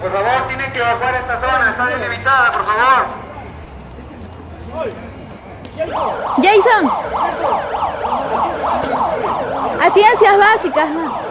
Por favor, tienen que evacuar esta zona, está delimitada, por favor. Jason. Ciencias básicas, ¿no?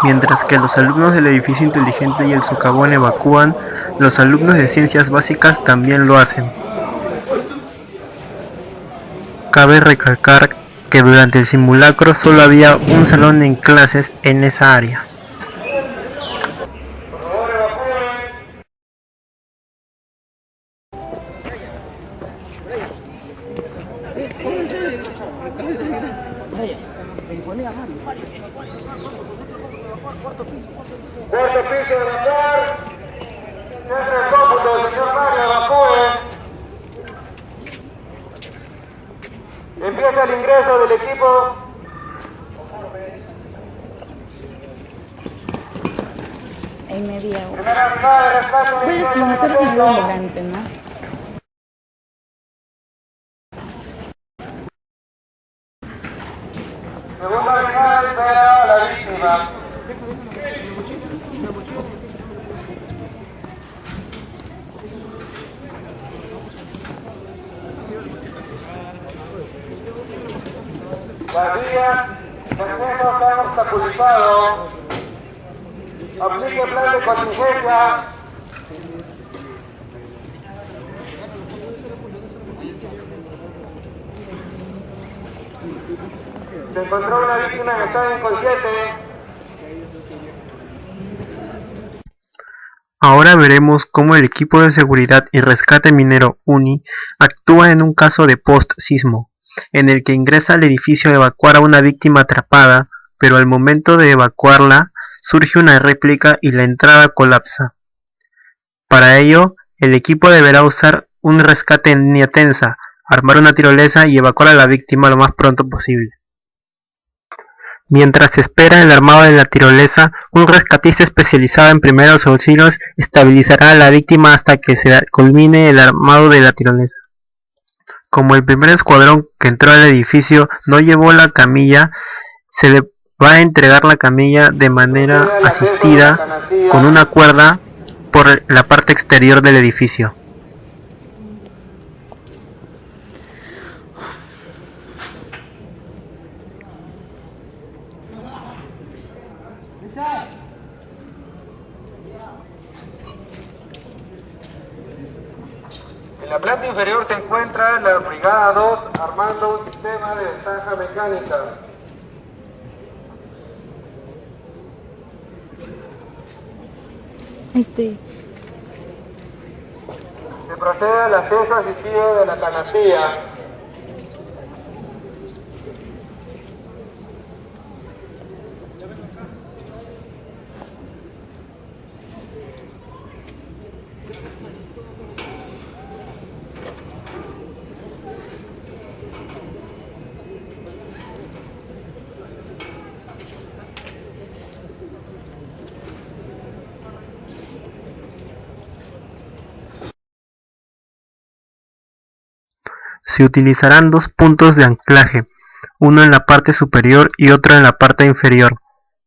Mientras que los alumnos del edificio inteligente y el socavón evacúan, los alumnos de ciencias básicas también lo hacen. Cabe recalcar que durante el simulacro solo había un salón en clases en esa área. Cuarto piso de evacuar. Centro de cómputo, señor Mario, evacúe. Empieza el ingreso del equipo. En media hora. Primera unidad de rescate. ¿Cuál es el motor que me da delante, no? Segunda unidad espera a la víctima. Las vías de acceso se han obstaculizado. Aplique plan de contingencia. Se encontró una víctima en estado inconsciente. Ahora veremos cómo el equipo de seguridad y rescate minero UNI actúa en un caso de post-sismo, en el que ingresa al edificio a evacuar a una víctima atrapada, pero al momento de evacuarla surge una réplica y la entrada colapsa. Para ello, el equipo deberá usar un rescate en línea tensa, armar una tirolesa y evacuar a la víctima lo más pronto posible. Mientras se espera el armado de la tirolesa, un rescatista especializado en primeros auxilios estabilizará a la víctima hasta que se culmine el armado de la tirolesa. Como el primer escuadrón que entró al edificio no llevó la camilla, se le va a entregar la camilla de manera asistida con una cuerda por la parte exterior del edificio. En la planta inferior se encuentra la Brigada 2 armando un sistema de ventaja mecánica. Se procede al acceso asistido de la canastilla. Se utilizarán dos puntos de anclaje, uno en la parte superior y otro en la parte inferior,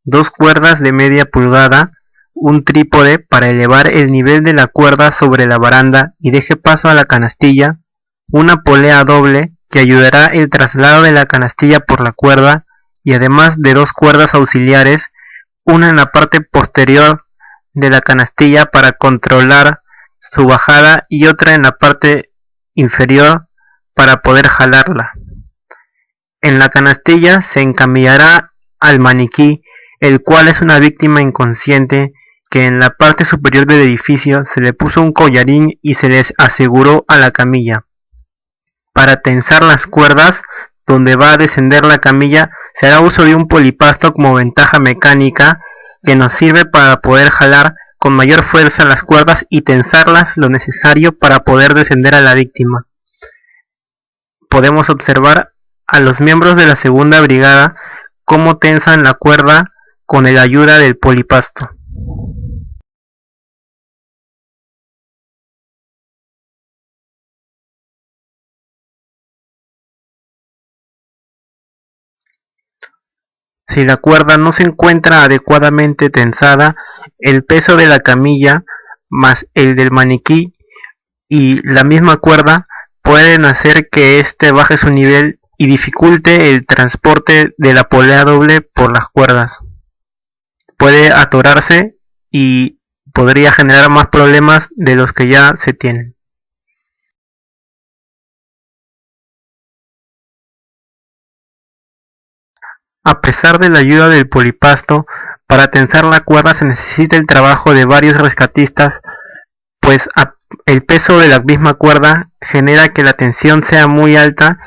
dos cuerdas de media pulgada, un trípode para elevar el nivel de la cuerda sobre la baranda y deje paso a la canastilla, una polea doble que ayudará el traslado de la canastilla por la cuerda y además de dos cuerdas auxiliares, una en la parte posterior de la canastilla para controlar su bajada y otra en la parte inferior para poder jalarla. En la canastilla se encamillará al maniquí, el cual es una víctima inconsciente que en la parte superior del edificio se le puso un collarín y se les aseguró a la camilla. Para tensar las cuerdas donde va a descender la camilla se hará uso de un polipasto como ventaja mecánica que nos sirve para poder jalar con mayor fuerza las cuerdas y tensarlas lo necesario para poder descender a la víctima. Podemos observar a los miembros de la segunda brigada cómo tensan la cuerda con la ayuda del polipasto. Si la cuerda no se encuentra adecuadamente tensada, el peso de la camilla más el del maniquí y la misma cuerda pueden hacer que éste baje su nivel y dificulte el transporte de la polea doble por las cuerdas. Puede atorarse y podría generar más problemas de los que ya se tienen. A pesar de la ayuda del polipasto, para tensar la cuerda se necesita el trabajo de varios rescatistas, pues el peso de la misma cuerda genera que la tensión sea muy alta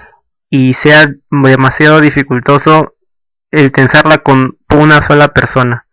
y sea demasiado dificultoso el tensarla con una sola persona.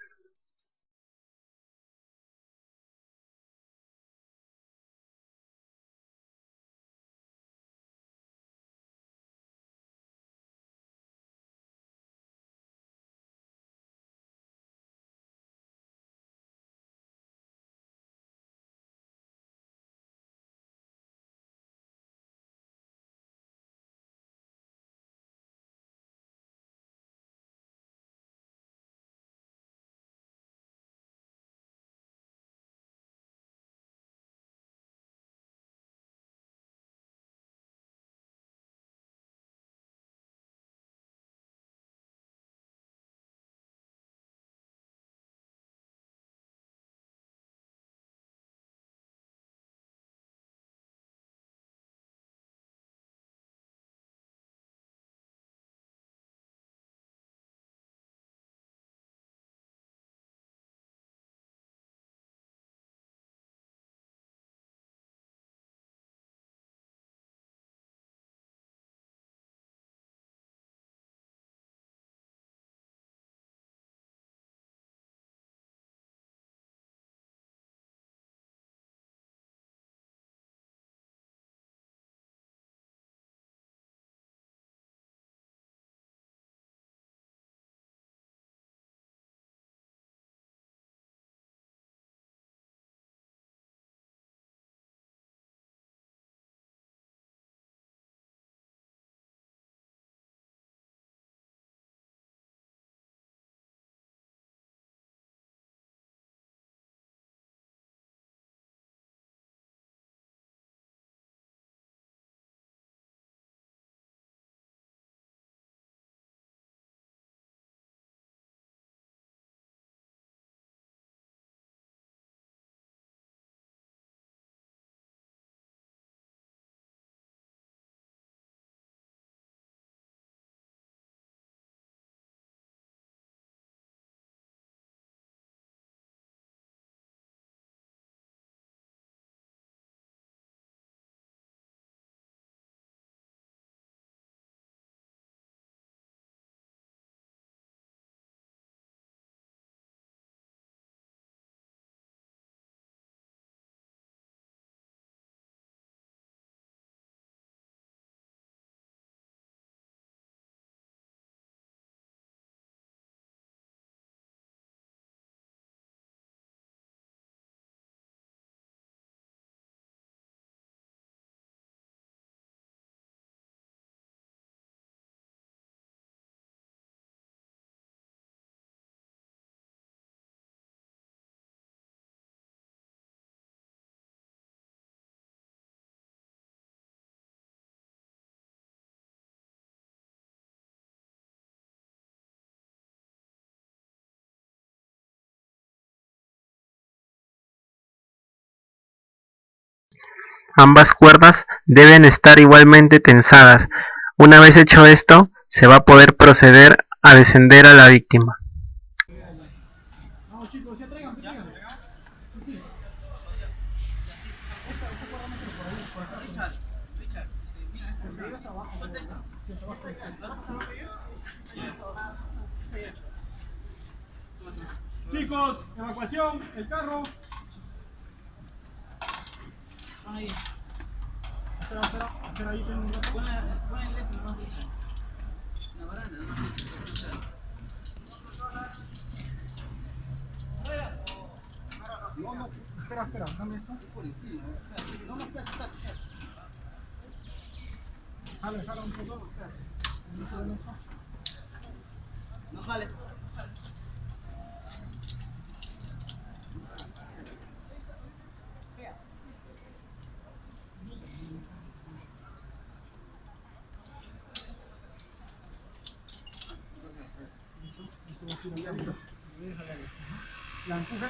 Ambas cuerdas deben estar igualmente tensadas. Una vez hecho esto, se va a poder proceder a descender a la víctima. Chicos, evacuación, el carro. La empuje.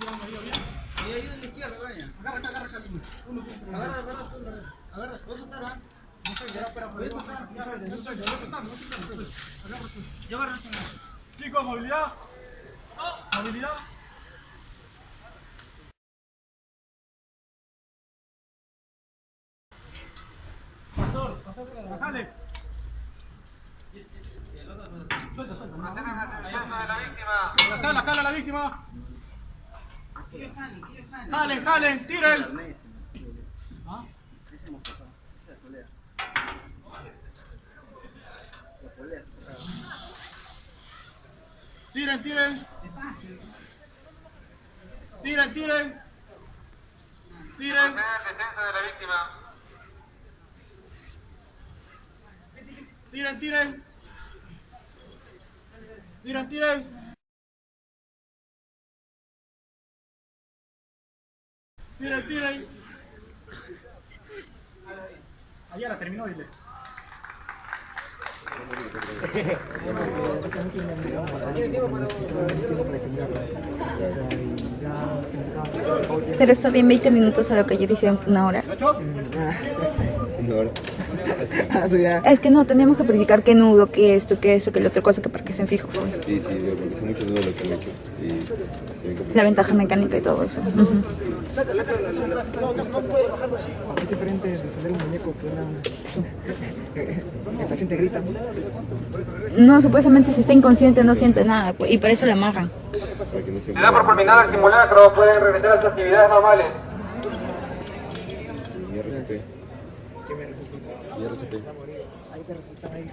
Y ahí de la izquierda, vaya. Agarra acá. Agarra. ¿Puedes soltar? No sé, ya, espera. ¿Puedes soltar? Ya agarra. Chicos, movilidad. Movilidad. Pastor, bajale. Suelta. Mantienen la asistencia de la víctima. Jala la víctima. Jalen, tiren. ¿Ah? Tiren. Tiren. Mantienen el descenso de la víctima. Tiren. Allá la terminó, dile. Pero está bien 20 minutos a lo que ayer hicieron fue una hora. Es que no, teníamos que practicar qué nudo, qué esto, qué eso, qué la otra cosa, que para que se fijo. Sí, porque son muchos nudos los que han hecho. La ventaja mecánica y todo eso. No puede bajarlo así. Es diferente de salir un muñeco que el paciente grita. No, supuestamente si está inconsciente no siente nada, pues, y por eso la amarran. Se da por culminado el simulacro, pueden regresar a sus actividades normales. IRCP. Ahí te resucitan ahí.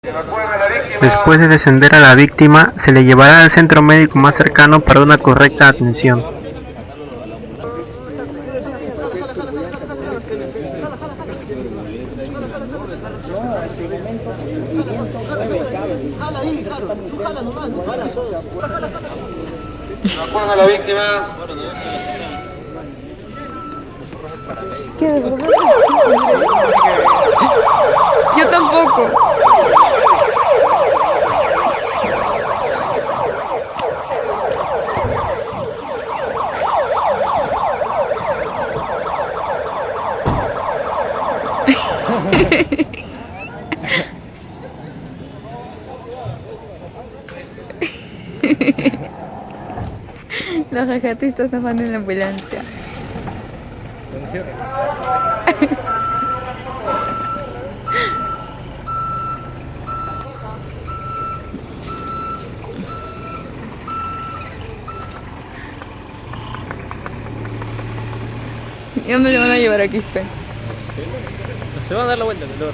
Evacúen a la víctima. Después de descender a la víctima, se le llevará al centro médico más cercano para una correcta atención. Evacúen a la víctima. ¿Qué vergüenza? Yo tampoco. Los rescatistas se van en la ambulancia. ¿Y dónde le van a llevar a Quispe? Se van a dar la vuelta, que luego